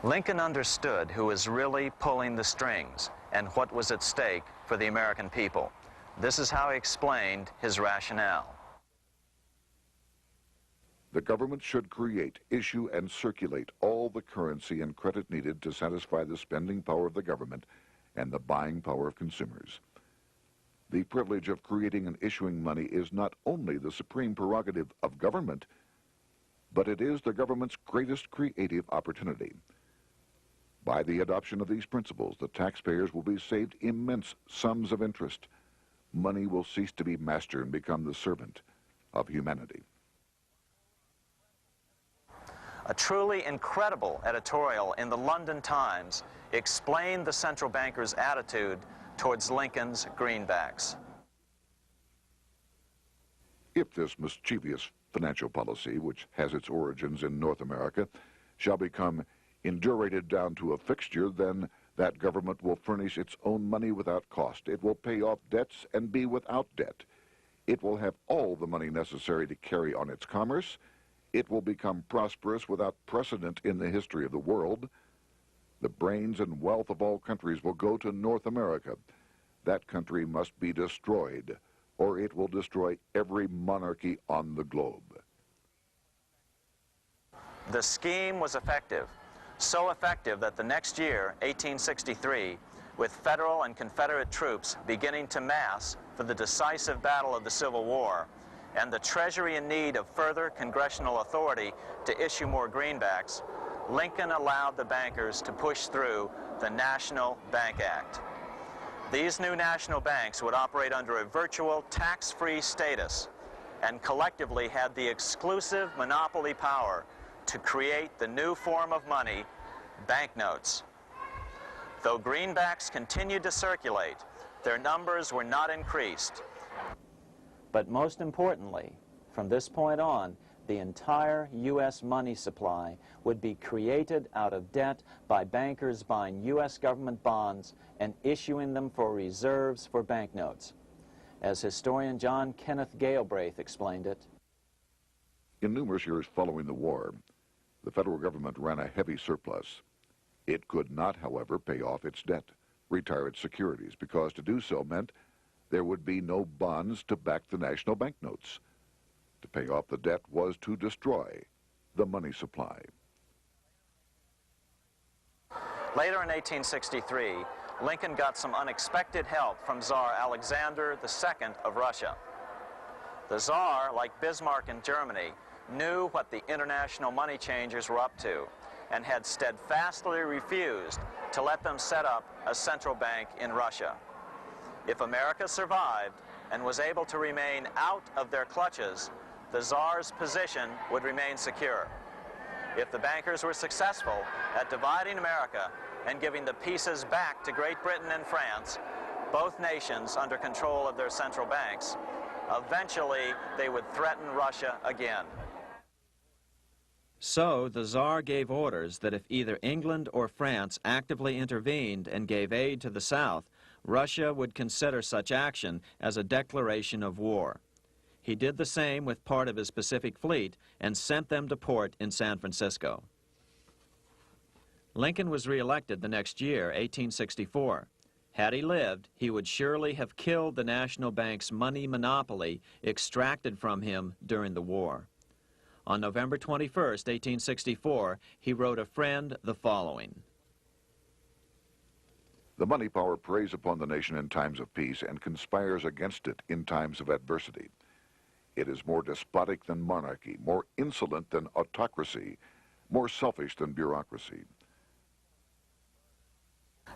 Lincoln understood who was really pulling the strings and what was at stake for the American people. This is how he explained his rationale. The government should create, issue, and circulate all the currency and credit needed to satisfy the spending power of the government and the buying power of consumers. The privilege of creating and issuing money is not only the supreme prerogative of government, but it is the government's greatest creative opportunity. By the adoption of these principles, the taxpayers will be saved immense sums of interest. Money will cease to be master and become the servant of humanity. A truly incredible editorial in the London Times explained the central banker's attitude towards Lincoln's greenbacks. If this mischievous financial policy, which has its origins in North America, shall become indurated down to a fixture, then that government will furnish its own money without cost. It will pay off debts and be without debt. It will have all the money necessary to carry on its commerce. It will become prosperous without precedent in the history of the world. The brains and wealth of all countries will go to North America. That country must be destroyed, or it will destroy every monarchy on the globe. The scheme was effective, so effective that the next year, 1863, with Federal and Confederate troops beginning to mass for the decisive battle of the Civil War, and the Treasury in need of further congressional authority to issue more greenbacks, Lincoln allowed the bankers to push through the National Bank Act. These new national banks would operate under a virtual tax-free status and collectively had the exclusive monopoly power to create the new form of money, banknotes. Though greenbacks continued to circulate, their numbers were not increased. But most importantly, from this point on, the entire U.S. money supply would be created out of debt by bankers buying U.S. government bonds and issuing them for reserves for banknotes. As historian John Kenneth Galbraith explained it, in numerous years following the war, the federal government ran a heavy surplus. It could not, however, pay off its debt, retire its securities, because to do so meant there would be no bonds to back the national banknotes. To pay off the debt was to destroy the money supply. Later in 1863, Lincoln got some unexpected help from Tsar Alexander II of Russia. The Tsar, like Bismarck in Germany, knew what the international money changers were up to and had steadfastly refused to let them set up a central bank in Russia. If America survived and was able to remain out of their clutches, the Tsar's position would remain secure. If the bankers were successful at dividing America and giving the pieces back to Great Britain and France, both nations under control of their central banks, eventually they would threaten Russia again. So the Tsar gave orders that if either England or France actively intervened and gave aid to the South, Russia would consider such action as a declaration of war. He did the same with part of his Pacific Fleet and sent them to port in San Francisco. Lincoln was reelected the next year, 1864. Had he lived, he would surely have killed the national bank's money monopoly extracted from him during the war. On November 21st, 1864, he wrote a friend the following: The money power preys upon the nation in times of peace and conspires against it in times of adversity. It is more despotic than monarchy, more insolent than autocracy, more selfish than bureaucracy.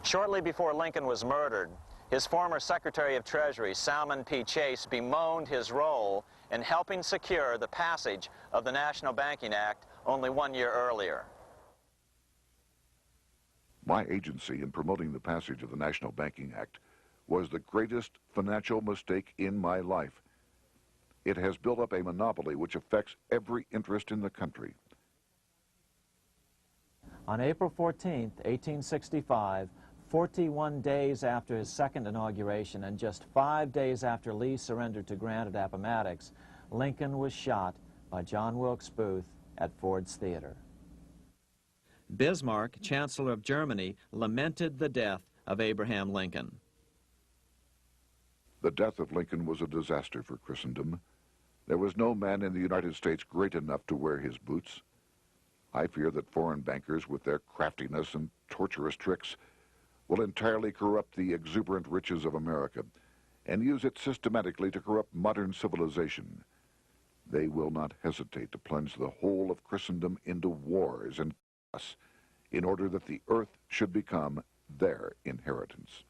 Shortly before Lincoln was murdered, his former Secretary of Treasury, Salmon P. Chase, bemoaned his role in helping secure the passage of the National Banking Act only 1 year earlier. My agency in promoting the passage of the National Banking Act was the greatest financial mistake in my life. It has built up a monopoly which affects every interest in the country. On April 14, 1865, 41 days after his second inauguration and just 5 days after Lee surrendered to Grant at Appomattox, Lincoln was shot by John Wilkes Booth at Ford's Theater. Bismarck, Chancellor of Germany, lamented the death of Abraham Lincoln. The death of Lincoln was a disaster for Christendom. There was no man in the United States great enough to wear his boots. I fear that foreign bankers, with their craftiness and torturous tricks, will entirely corrupt the exuberant riches of America and use it systematically to corrupt modern civilization. They will not hesitate to plunge the whole of Christendom into wars and chaos in order that the earth should become their inheritance.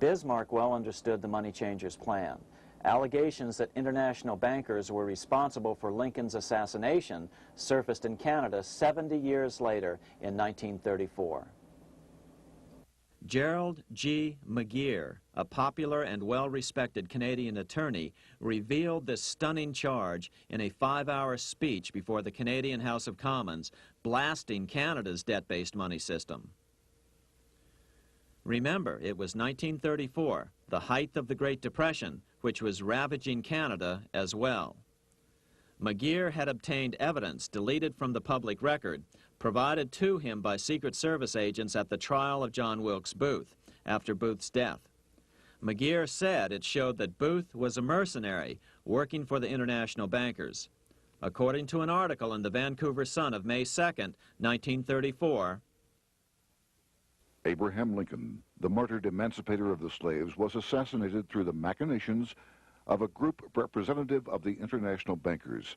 Bismarck well understood the money changers' plan. Allegations that international bankers were responsible for Lincoln's assassination surfaced in Canada 70 years later in 1934. Gerald G. McGeer, a popular and well-respected Canadian attorney, revealed this stunning charge in a 5-hour speech before the Canadian House of Commons, blasting Canada's debt-based money system. Remember, it was 1934, the height of the Great Depression, which was ravaging Canada as well. McGeer had obtained evidence deleted from the public record, provided to him by Secret Service agents at the trial of John Wilkes Booth after Booth's death. McGeer said it showed that Booth was a mercenary working for the international bankers. According to an article in the Vancouver Sun of May 2nd, 1934, Abraham Lincoln, the martyred emancipator of the slaves, was assassinated through the machinations of a group representative of the international bankers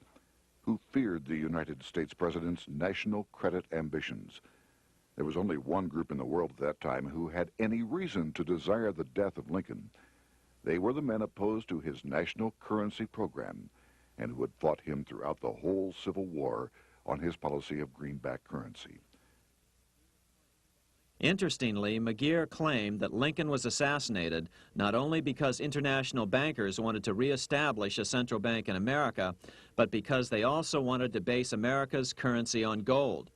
who feared the United States president's national credit ambitions. There was only one group in the world at that time who had any reason to desire the death of Lincoln. They were the men opposed to his national currency program and who had fought him throughout the whole Civil War on his policy of greenback currency. Interestingly, McGeer claimed that Lincoln was assassinated not only because international bankers wanted to reestablish a central bank in America, but because they also wanted to base America's currency on gold.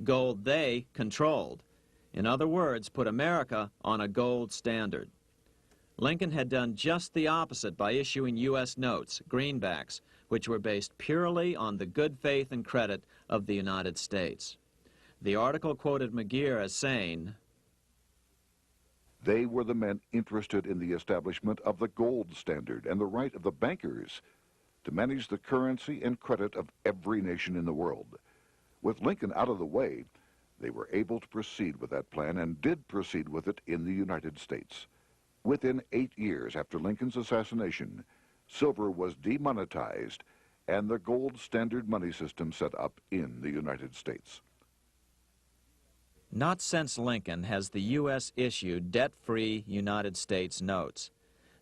Gold they controlled. In other words, put America on a gold standard. Lincoln had done just the opposite by issuing U.S. notes, greenbacks, which were based purely on the good faith and credit of the United States. The article quoted McGeer as saying, "They were the men interested in the establishment of the gold standard and the right of the bankers to manage the currency and credit of every nation in the world. With Lincoln out of the way, they were able to proceed with that plan and did proceed with it in the United States. Within 8 years after Lincoln's assassination, silver was demonetized and the gold standard money system set up in the United States." Not since Lincoln has the U.S. issued debt-free United States notes.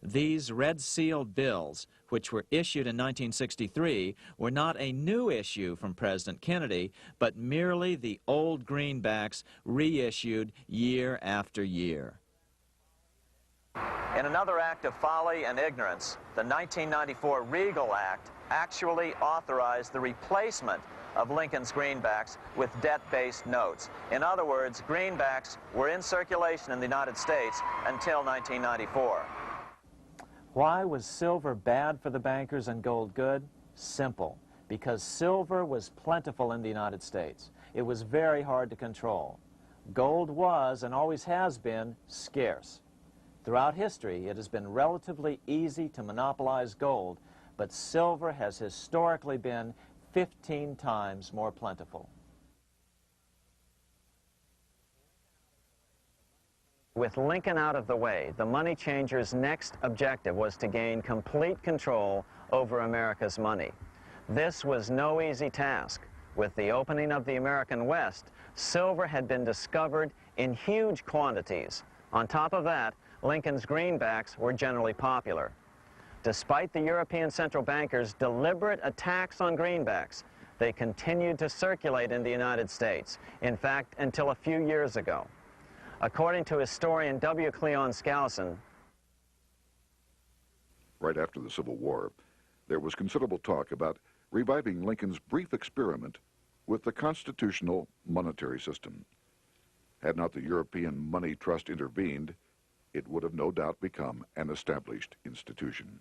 These red-sealed bills, which were issued in 1963, were not a new issue from President Kennedy, but merely the old greenbacks reissued year after year. In another act of folly and ignorance, the 1994 Regal Act actually authorized the replacement of Lincoln's greenbacks with debt-based notes. In other words, greenbacks were in circulation in the United States until 1994. Why was silver bad for the bankers and gold good? Simple. Because silver was plentiful in the United States. It was very hard to control. Gold was, and always has been, scarce. Throughout history, it has been relatively easy to monopolize gold, but silver has historically been 15 times more plentiful. With Lincoln out of the way, the money changers' next objective was to gain complete control over America's money. This was no easy task. With the opening of the American West, silver had been discovered in huge quantities. On top of that, Lincoln's greenbacks were generally popular. Despite the European central bankers' deliberate attacks on greenbacks, they continued to circulate in the United States, in fact, until a few years ago. According to historian W. Cleon Skousen, right after the Civil War, there was considerable talk about reviving Lincoln's brief experiment with the constitutional monetary system. Had not the European Money Trust intervened, it would have no doubt become an established institution.